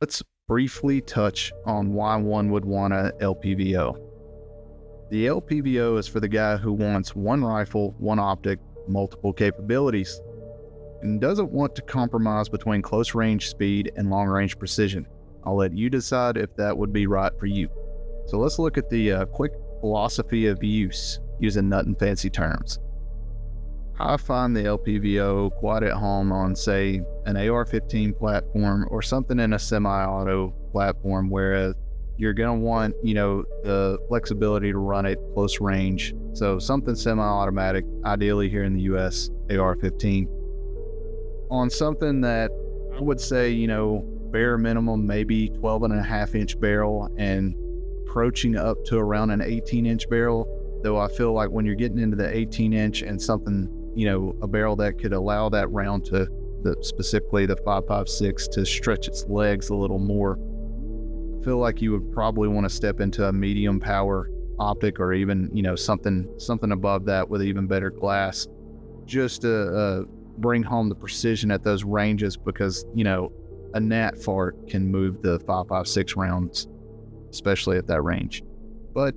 Let's briefly touch on why one would want a LPVO. The LPVO is for the guy who wants one rifle, one optic, multiple capabilities, and doesn't want to compromise between close range speed and long range precision. I'll let you decide if that would be right for you. So let's look at the quick philosophy of use, using nut and fancy terms. I find the LPVO quite at home on, say, an AR-15 platform or something in a semi-auto platform, whereas you're going to want, the flexibility to run it close range. So something semi-automatic, ideally here in the US, AR-15. On something that I would say, bare minimum, maybe 12.5-inch barrel and approaching up to around an 18-inch barrel, though I feel like when you're getting into the 18-inch and something, a barrel that could allow that round to, specifically the 5.56, to stretch its legs a little more, I feel like you would probably want to step into a medium power optic, or even, something above that with even better glass, just to bring home the precision at those ranges, because, a gnat fart can move the 5.56 rounds, especially at that range. But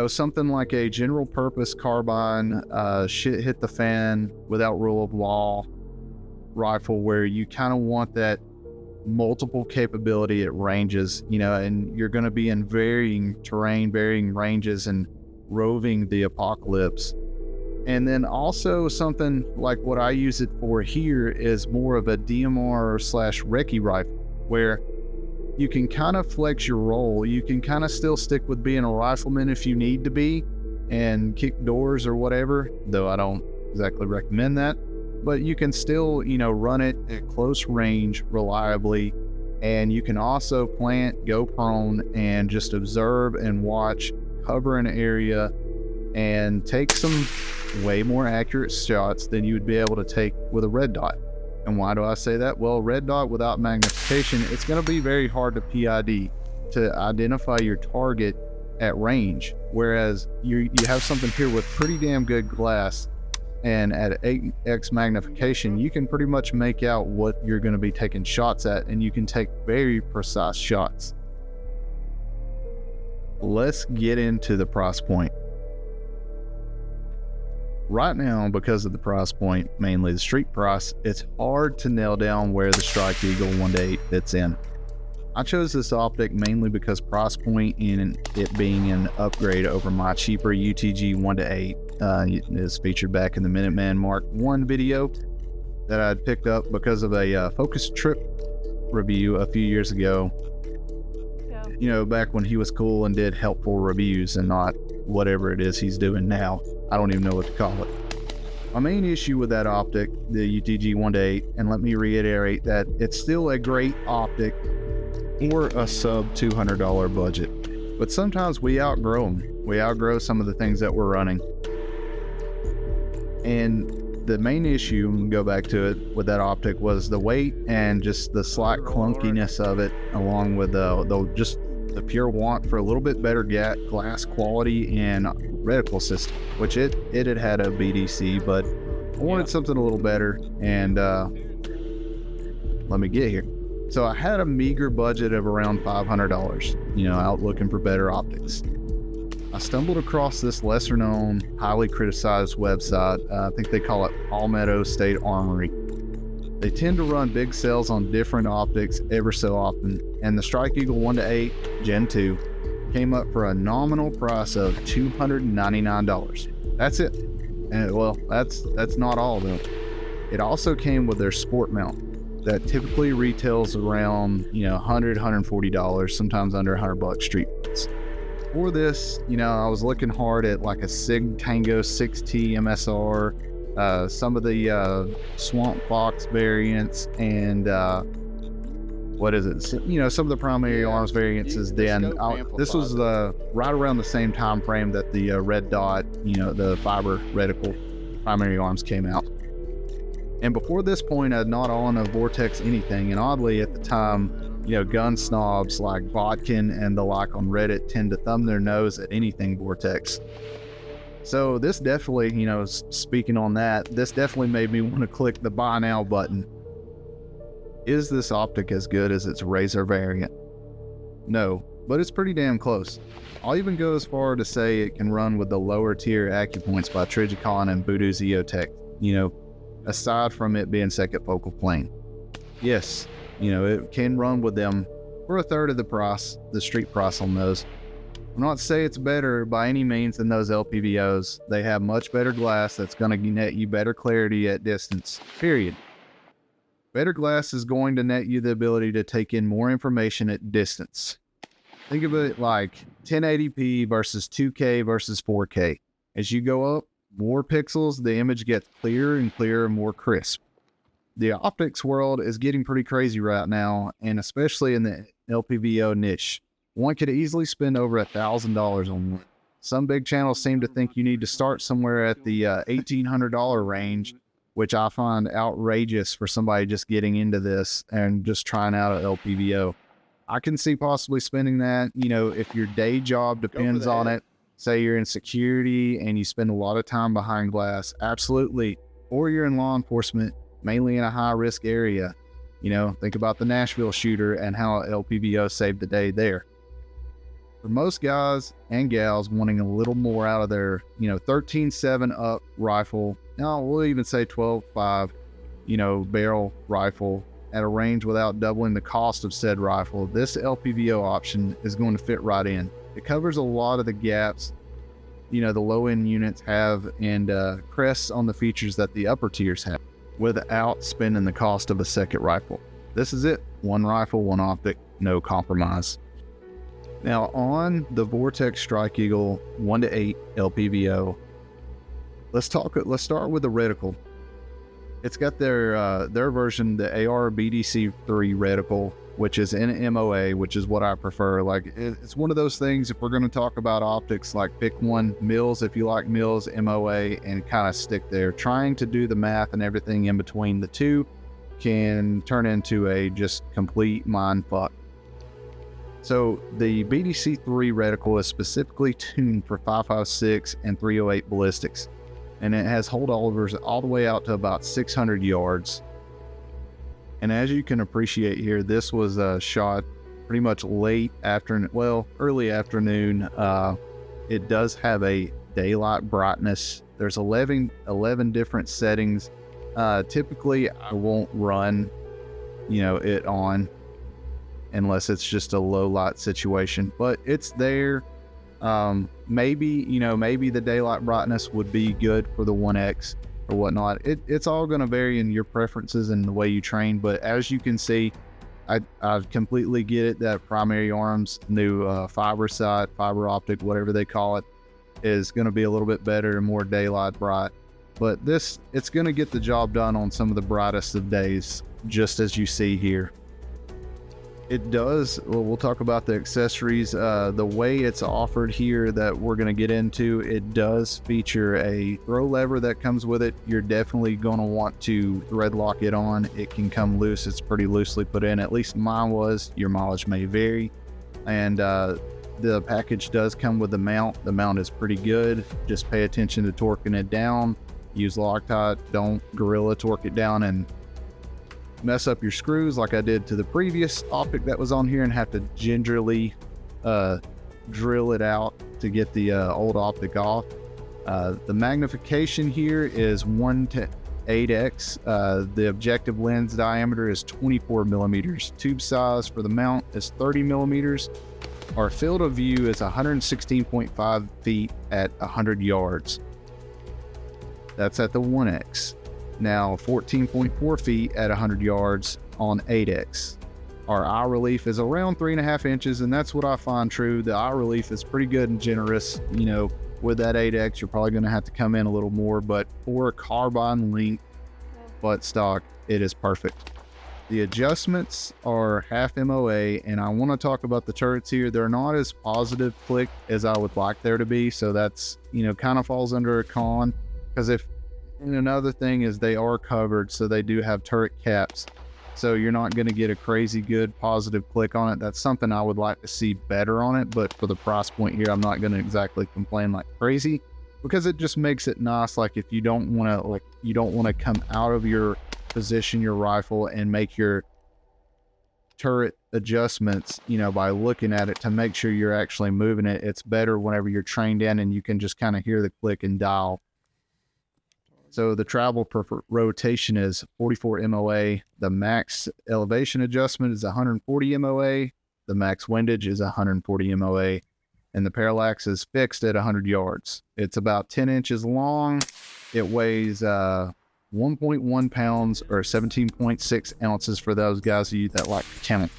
something like a general purpose carbine, shit hit the fan without rule of law rifle, where you kind of want that multiple capability at ranges, and you're going to be in varying terrain, varying ranges, and roving the apocalypse. And then also something like what I use it for here is more of a DMR/recce rifle, where you can kind of flex your role. You can kind of still stick with being a rifleman if you need to be and kick doors or whatever, though I don't exactly recommend that. But you can still, run it at close range reliably. And you can also plant, go prone, and just observe and watch, cover an area, and take some way more accurate shots than you would be able to take with a red dot. And why do I say that? Well, red dot without magnification, it's going to be very hard to PID, to identify your target at range. Whereas you have something here with pretty damn good glass, and at 8x magnification, you can pretty much make out what you're going to be taking shots at, and you can take very precise shots. Let's get into the price point. Right now, because of the price point, mainly the street price, it's hard to nail down where the Strike Eagle 1-8 fits in. I chose this optic mainly because price point and it being an upgrade over my cheaper UTG 1-8 is featured back in the Minuteman Mark I video that I'd picked up because of a focus trip review a few years ago. Back when he was cool and did helpful reviews and not whatever it is he's doing now. I don't even know what to call it. My main issue with that optic, the UTG 1-8, and let me reiterate that it's still a great optic for a sub $200 budget. But sometimes we outgrow them. We outgrow some of the things that we're running. And the main issue, go back to it, with that optic was the weight and just the slight clunkiness of it, along with just the pure want for a little bit better glass quality and reticle system, which it had a BDC, but I wanted something a little better. And let me get here. So I had a meager budget of around $500, out looking for better optics. I stumbled across this lesser known, highly criticized website. I think they call it Palmetto State Armory. They tend to run big sales on different optics ever so often, and the Strike Eagle 1-8 Gen 2 came up for a nominal price of $299. That's it. And well, that's not all though. It also came with their sport mount that typically retails around $100, $140, sometimes under $100 street price. For this, I was looking hard at like a Sig Tango 6T MSR, some of the Swamp Fox variants, and what is it? Some of the primary arms variants. This was right around the same time frame that the red dot, the fiber reticle primary arms came out. And before this point, I'd not owned a Vortex anything, and oddly at the time, gun snobs like Bodkin and the like on Reddit tend to thumb their nose at anything Vortex. So this definitely, speaking on that, this definitely made me want to click the buy now button. Is this optic as good as its Razor variant? No, but it's pretty damn close. I'll even go as far to say it can run with the lower tier AccuPoints by Trijicon and Voodoo Zeotech, aside from it being second focal plane. Yes, it can run with them for a third of the price, the street price on those. I'm not saying it's better by any means than those LPVOs. They have much better glass that's going to net you better clarity at distance, period. Better glass is going to net you the ability to take in more information at distance. Think of it like 1080p versus 2K versus 4K. As you go up more pixels, the image gets clearer and clearer, more crisp. The optics world is getting pretty crazy right now, and especially in the LPVO niche. One could easily spend over $1,000 on one. Some big channels seem to think you need to start somewhere at the $1,800 range, which I find outrageous for somebody just getting into this and just trying out an LPVO. I can see possibly spending that, if your day job depends on it. Say you're in security and you spend a lot of time behind glass, absolutely. Or you're in law enforcement, mainly in a high-risk area. Think about the Nashville shooter and how LPVO saved the day there. For most guys and gals wanting a little more out of their, 13.7 up rifle, now we'll even say 12.5, barrel rifle at a range without doubling the cost of said rifle, this LPVO option is going to fit right in. It covers a lot of the gaps, the low-end units have and crests on the features that the upper tiers have without spending the cost of a second rifle. This is it. One rifle, one optic, no compromise. Now on the Vortex Strike Eagle 1-8 LPVO, let's start with the reticle. It's got their version, the AR BDC 3 reticle, which is in MOA, which is what I prefer. Like, it's one of those things, if we're going to talk about optics, like pick one, Mills if you like Mills, MOA, and kind of stick there. Trying to do the math and everything in between the two can turn into a just complete mind fuck. So the BDC 3 reticle is specifically tuned for 5.56 and 308 ballistics, and it has holdovers all the way out to about 600 yards. And as you can appreciate here, this was shot pretty much early afternoon. It does have a daylight brightness. There's 11 different settings. Typically I won't run, it on unless it's just a low light situation, but it's there. Maybe the daylight brightness would be good for the 1X or whatnot. It's all going to vary in your preferences and the way you train, but as you can see, I completely get it that Primary Arms new fiber sight, fiber optic, whatever they call it, is going to be a little bit better and more daylight bright. But it's going to get the job done on some of the brightest of days, just as you see here. It does, we'll talk about the accessories. The way it's offered here that we're going to get into, it does feature a throw lever that comes with it. You're definitely going to want to thread lock it on. It can come loose. It's pretty loosely put in. At least mine was. Your mileage may vary. And the package does come with the mount. The mount is pretty good. Just pay attention to torquing it down. Use Loctite. Don't gorilla torque it down and mess up your screws like I did to the previous optic that was on here and have to gingerly drill it out to get the old optic off. The magnification here is 1 to 8x. The objective lens diameter is 24 millimeters. Tube size for the mount is 30 millimeters. Our field of view is 116.5 feet at 100 yards. That's at the 1X. Now 14.4 feet at 100 yards on 8X. Our eye relief is around 3.5 inches, and that's what I find true. The eye relief is pretty good and generous. With that 8X, you're probably going to have to come in a little more, but for a carbine length butt stock, it is perfect. The adjustments are half MOA, and I want to talk about the turrets here. They're not as positive click as I would like there to be, so that's, kind of falls under a con, because and another thing is they are covered, so they do have turret caps. So you're not going to get a crazy good positive click on it. That's something I would like to see better on it, but for the price point here, I'm not going to exactly complain like crazy, because it just makes it nice. Like if you don't want to, come out of your position, your rifle, and make your turret adjustments, by looking at it to make sure you're actually moving it. It's better whenever you're trained in and you can just kind of hear the click and dial. So the travel per rotation is 44 MOA. The max elevation adjustment is 140 MOA. The max windage is 140 MOA. And the parallax is fixed at 100 yards. It's about 10 inches long. It weighs 1.1 pounds or 17.6 ounces for those guys that like to count.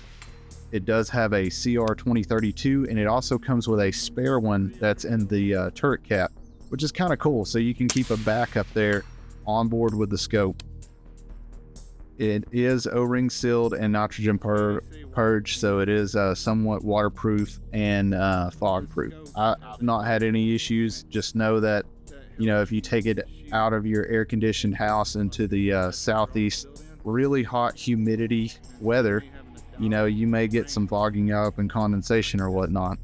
It does have a CR 2032, and it also comes with a spare one that's in the turret cap, which is kind of cool. So you can keep a backup there on board with the scope. It is O-ring sealed and nitrogen purged, so it is somewhat waterproof and fog proof. I've not had any issues. Just know that, if you take it out of your air conditioned house into the southeast, really hot humidity weather, you may get some fogging up and condensation or whatnot.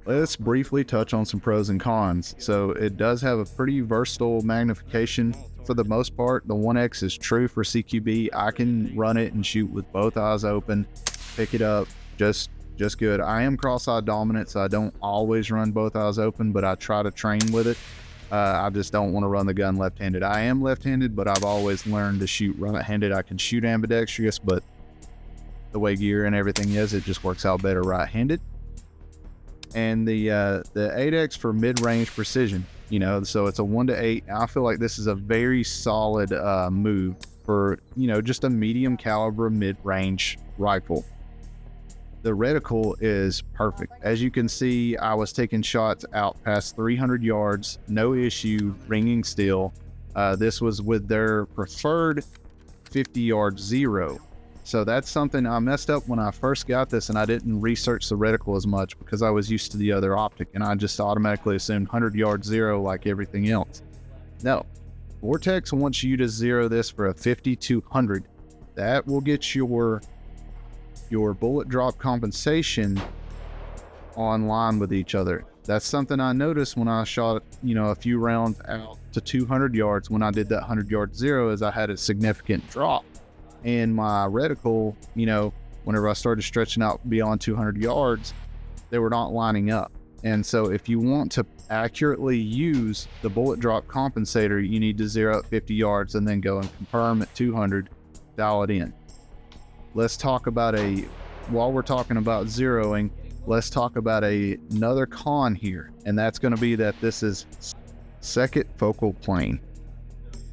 Let's briefly touch on some pros and cons. So it does have a pretty versatile magnification. For the most part, the 1X is true for CQB. I can run it and shoot with both eyes open, pick it up just good. I am cross-eye dominant, so I don't always run both eyes open, but I try to train with it. I just don't want to run the gun left-handed. I am left-handed, but I've always learned to shoot right-handed. I can shoot ambidextrous, but the way gear and everything is, it just works out better right-handed. And the 8X for mid-range precision, so it's a 1-to-8. I feel like this is a very solid move for, just a medium caliber mid-range rifle. The reticle is perfect. As you can see, I was taking shots out past 300 yards, no issue, ringing still. This was with their preferred 50-yard zero. So that's something I messed up when I first got this, and I didn't research the reticle as much because I was used to the other optic, and I just automatically assumed 100-yard zero like everything else. No, Vortex wants you to zero this for a 50-200. That will get your bullet drop compensation on line with each other. That's something I noticed when I shot, a few rounds out to 200 yards. When I did that 100-yard zero, is I had a significant drop. And my reticle, whenever I started stretching out beyond 200 yards, they were not lining up. And so if you want to accurately use the bullet drop compensator, you need to zero at 50 yards and then go and confirm at 200, dial it in. Let's talk about while we're talking about zeroing, let's talk about another con here. And that's going to be that this is second focal plane.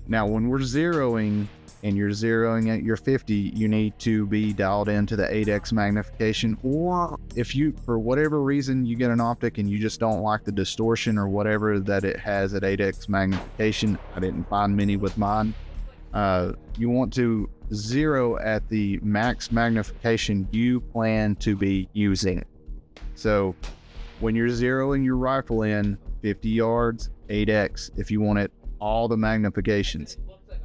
Now, when we're zeroing, and you're zeroing at your 50, you need to be dialed into the 8X magnification. Or if you, for whatever reason, you get an optic and you just don't like the distortion or whatever that it has at 8X magnification, I didn't find many with mine, you want to zero at the max magnification you plan to be using. So when you're zeroing your rifle in 50 yards, 8X, if you want it all the magnifications.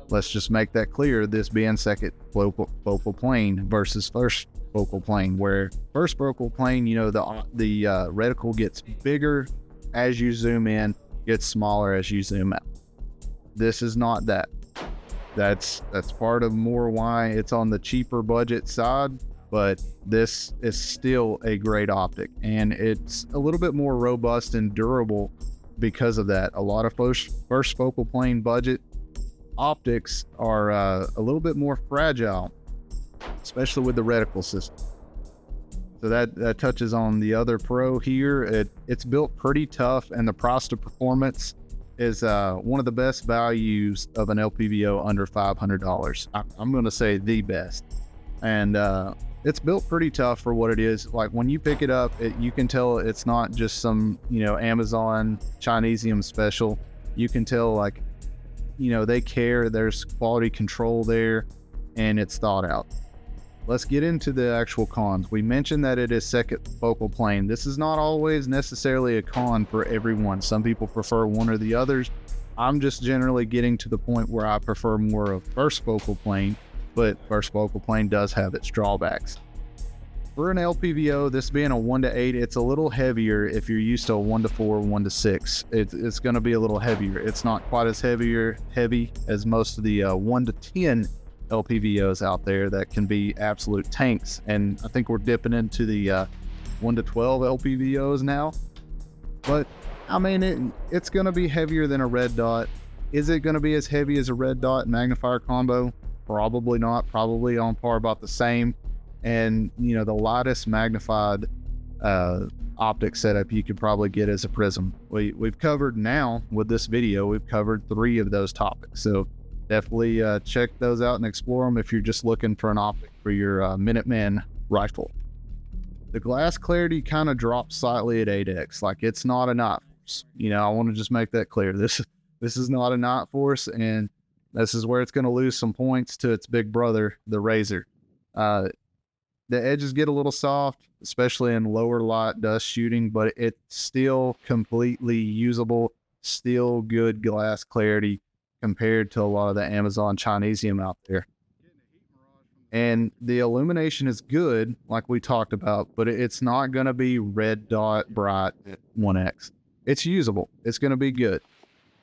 Let's just make that clear, this being second focal plane versus first focal plane, where first focal plane, the reticle gets bigger as you zoom in, gets smaller as you zoom out. This is not that. That's part of more why it's on the cheaper budget side, but this is still a great optic, and it's a little bit more robust and durable because of that. A lot of first focal plane budget optics are a little bit more fragile, especially with the reticle system. So that touches on the other pro here. It's built pretty tough, and the price to performance is one of the best values of an LPVO under $500. I'm going to say the best. And it's built pretty tough for what it is. Like when you pick it up, you can tell it's not just some, Amazon Chinesium special. You can tell they care, there's quality control there, and it's thought out. Let's get into the actual cons. We mentioned that it is second focal plane. This is not always necessarily a con for everyone. Some people prefer one or the others. I'm just generally getting to the point where I prefer more of first focal plane, but first focal plane does have its drawbacks. For an LPVO, this being a 1-to-8, it's a little heavier if you're used to a 1-to-4, 1-to-6. It's going to be a little heavier. It's not quite as heavy as most of the 1-to-10 LPVOs out there that can be absolute tanks, and I think we're dipping into the 1 to 12 LPVOs now. But I mean, it's going to be heavier than a red dot. Is it going to be as heavy as a red dot magnifier combo? Probably not. Probably on par, about the same. And you know, the lightest magnified optic setup you could probably get is a prism. We've covered now with this video, we've covered 3 of those topics. So definitely check those out and explore them if you're just looking for an optic for your Minuteman rifle. The glass clarity kind of drops slightly at 8x. Like, it's not a night force. You know, I want to just make that clear. This is not a night force, and this is where it's going to lose some points to its big brother, the Razor. The edges get a little soft, especially in lower light dust shooting, but it's still completely usable, still good glass clarity compared to a lot of the Amazon Chinesium out there. And the illumination is good, like we talked about, but it's not going to be red dot bright at 1x. It's usable. It's going to be good.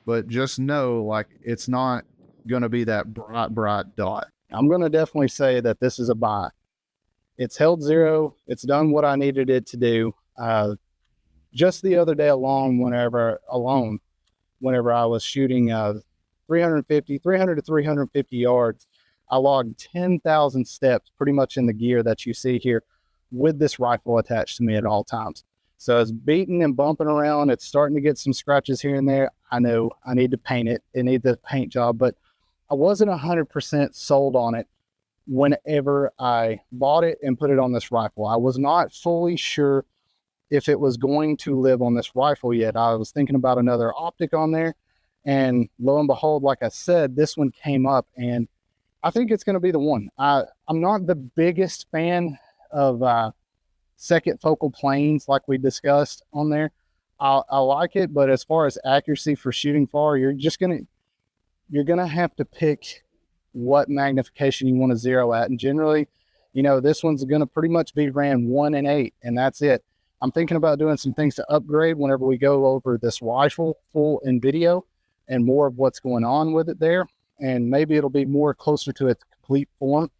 But just know, like, it's not going to be that bright dot. I'm going to definitely say that this is a buy. It's held 0. It's done what I needed it to do. Just the other day alone, whenever I was shooting 300 to 350 yards, I logged 10,000 steps pretty much in the gear that you see here with this rifle attached to me at all times. So it's beating and bumping around. It's starting to get some scratches here and there. I know I need to paint it. It needs a paint job, but I wasn't 100% sold on it whenever I bought it and put it on this rifle. I was not fully sure if it was going to live on this rifle yet. I was thinking about another optic on there, and lo and behold, like I said, this one came up, and I think it's going to be the one. I'm not the biggest fan of second focal planes like we discussed on there. I like it, but as far as accuracy for shooting far, you're gonna have to pick what magnification you want to zero at. And generally, you know, this one's going to pretty much be ran 1 and 8, and that's it. I'm thinking about doing some things to upgrade whenever we go over this rifle full in video and more of what's going on with it there. And maybe it'll be more closer to its complete form.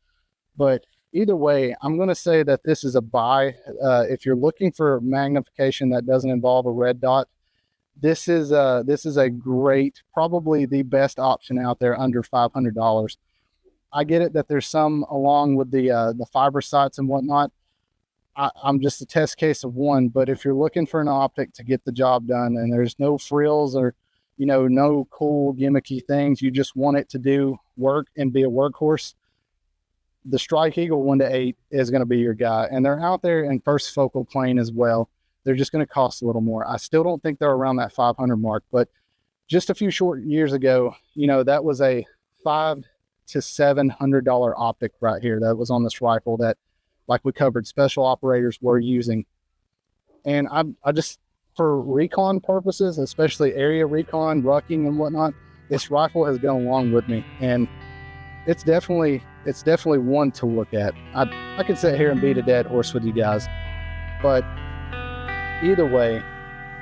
But either way, I'm going to say that this is a buy. If you're looking for magnification that doesn't involve a red dot, this is a great, probably the best option out there under $500. I get it that there's some along with the fiber sights and whatnot. I'm just a test case of one, but if you're looking for an optic to get the job done and there's no frills or, you know, no cool gimmicky things, you just want it to do work and be a workhorse, the Strike Eagle 1 to 8 is going to be your guy. And they're out there in first focal plane as well. They're just going to cost a little more. I still don't think they're around that 500 mark, but just a few short years ago, you know, that was a $500 to $700 optic right here that was on this rifle that, like we covered, special operators were using. And I just, for recon purposes, especially area recon, rucking and whatnot, this rifle has gone along with me, and it's definitely one to look at. I could sit here and beat a dead horse with you guys, but either way,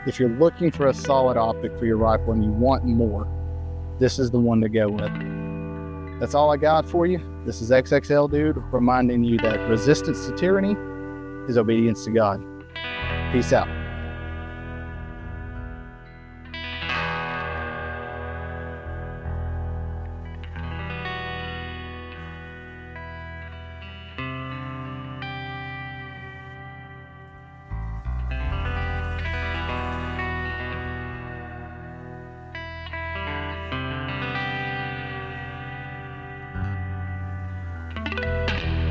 if you're looking for a solid optic for your rifle and you want more, this is the one to go with. That's all I got for you. This is XXL Dude reminding you that resistance to tyranny is obedience to God. Peace out.